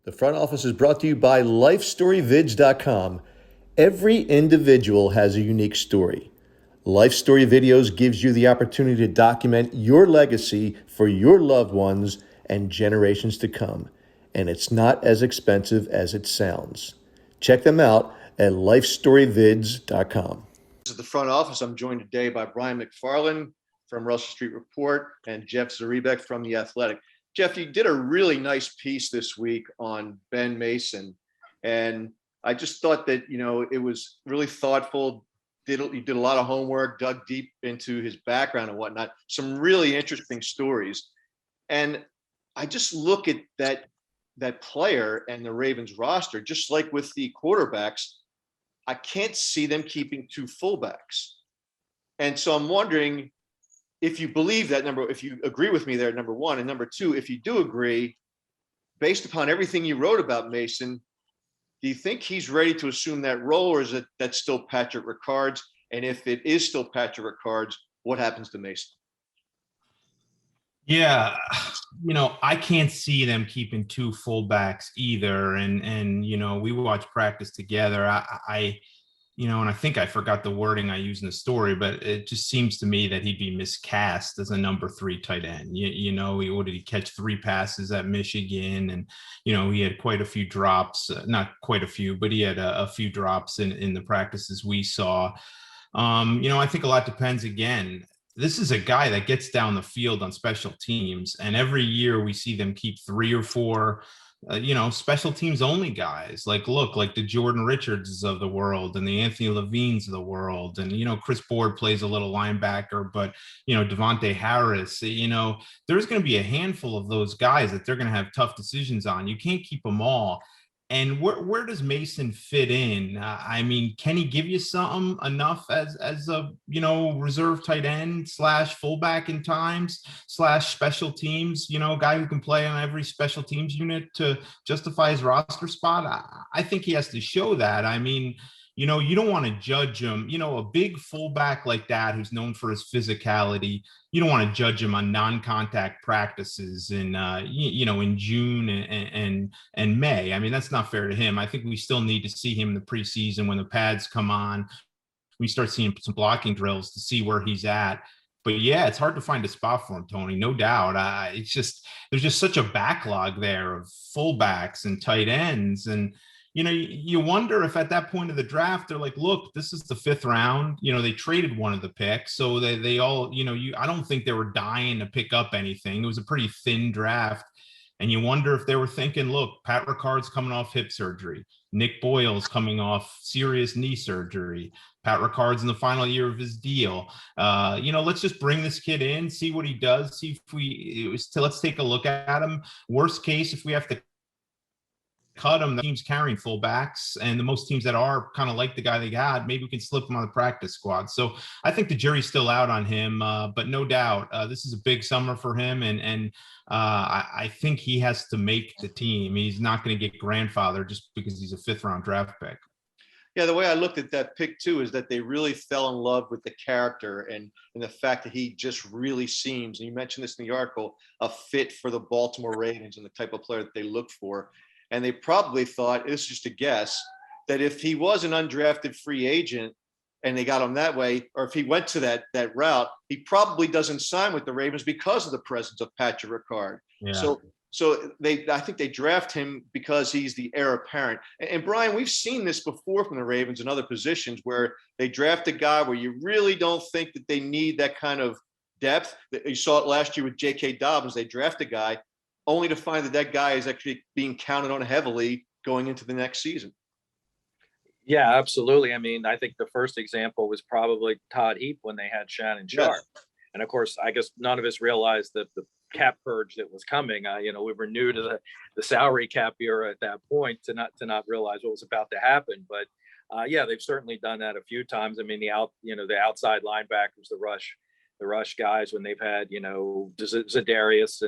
The front office is brought to you by lifestoryvids.com. Every individual has a unique story. Life Story Videos gives you the opportunity to document your legacy for your loved ones and generations to come. And it's not as expensive as it sounds. Check them out at lifestoryvids.com. This is the front office. I'm joined today by Brian McFarland from Russell Street Report and Jeff Zaribek from The Athletic. Jeff, you did a really nice piece this week on Ben Mason, and I just thought that, it was really thoughtful. You did a lot of homework, dug deep into his background and whatnot, some really interesting stories. And I just look at that player and the Ravens roster, just like with the quarterbacks, I can't see them keeping two fullbacks. And so I'm wondering if you believe that, if you agree with me there, number one, and number two, if you do agree, based upon everything you wrote about Mason, do you think he's ready to assume that role, or is it that's still Patrick Ricard's? And if it is still Patrick Ricard's, what happens to Mason? Yeah, I can't see them keeping two fullbacks either. And we watched practice together. And I think I forgot the wording I used in the story, but it just seems to me that he'd be miscast as a number 3 tight end. What did he catch 3 passes at Michigan? And, he had quite a few drops, not quite a few, but he had a few drops in the practices we saw. I think a lot depends again. This is a guy that gets down the field on special teams, and every year we see them keep 3 or 4 special teams only guys, like the Jordan Richards of the world and the Anthony Levines of the world. And, Chris Board plays a little linebacker, but, Devontae Harris, there's going to be a handful of those guys that they're going to have tough decisions on. You can't keep them all. And where does Mason fit in? Can he give you something enough as a, reserve tight end / fullback in times / special teams, guy who can play on every special teams unit to justify his roster spot? I think he has to show that. You don't want to judge him, a big fullback like that who's known for his physicality. You don't want to judge him on non-contact practices in June and May. That's not fair to him. I think we still need to see him in the preseason when the pads come on. We start seeing some blocking drills to see where he's at. But yeah, it's hard to find a spot for him, Tony, no doubt. There's just such a backlog there of fullbacks and tight ends. And you wonder if at that point of the draft, they're like, look, this is the 5th round. They traded one of the picks. So they all, I don't think they were dying to pick up anything. It was a pretty thin draft. And you wonder if they were thinking, look, Pat Ricard's coming off hip surgery. Nick Boyle's coming off serious knee surgery. Pat Ricard's in the final year of his deal. Let's just bring this kid in, see what he does. Let's take a look at him. Worst case, if we have to cut him, the team's carrying fullbacks, and the most teams that are kind of like the guy they got, maybe we can slip him on the practice squad. So I think the jury's still out on him, but no doubt this is a big summer for him, and I think he has to make the team. He's not going to get grandfathered just because he's a 5th round draft pick. Yeah, the way I looked at that pick too is that they really fell in love with the character and the fact that he just really seems, and you mentioned this in the article, a fit for the Baltimore Ravens and the type of player that they look for. And they probably thought, this is just a guess, that if he was an undrafted free agent and they got him that way, or if he went to that route, he probably doesn't sign with the Ravens because of the presence of Patrick Ricard. Yeah. So I think they draft him because he's the heir apparent. And Brian, we've seen this before from the Ravens in other positions where they draft a guy where you really don't think that they need that kind of depth. You saw it last year with J.K. Dobbins. They draft a guy only to find that guy is actually being counted on heavily going into the next season. Yeah, absolutely. I think the first example was probably Todd Heap when they had Shannon Sharp. Yes. And of course, I guess none of us realized that the cap purge that was coming. We were new to the salary cap era at that point to not realize what was about to happen. But yeah, they've certainly done that a few times. The outside linebackers, the rush guys, when they've had, Za'Darius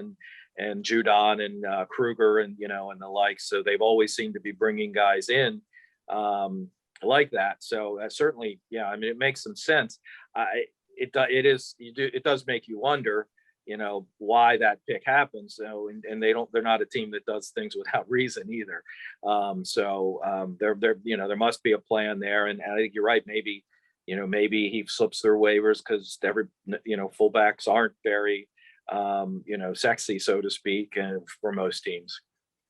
and Judon and Kruger and the like. So they've always seemed to be bringing guys in like that. So certainly, yeah, it makes some sense. It does make you wonder, why that pick happens. So, and they're not a team that does things without reason either. There must be a plan there. And I think you're right. Maybe he slips through waivers because fullbacks aren't very, sexy, so to speak, and for most teams.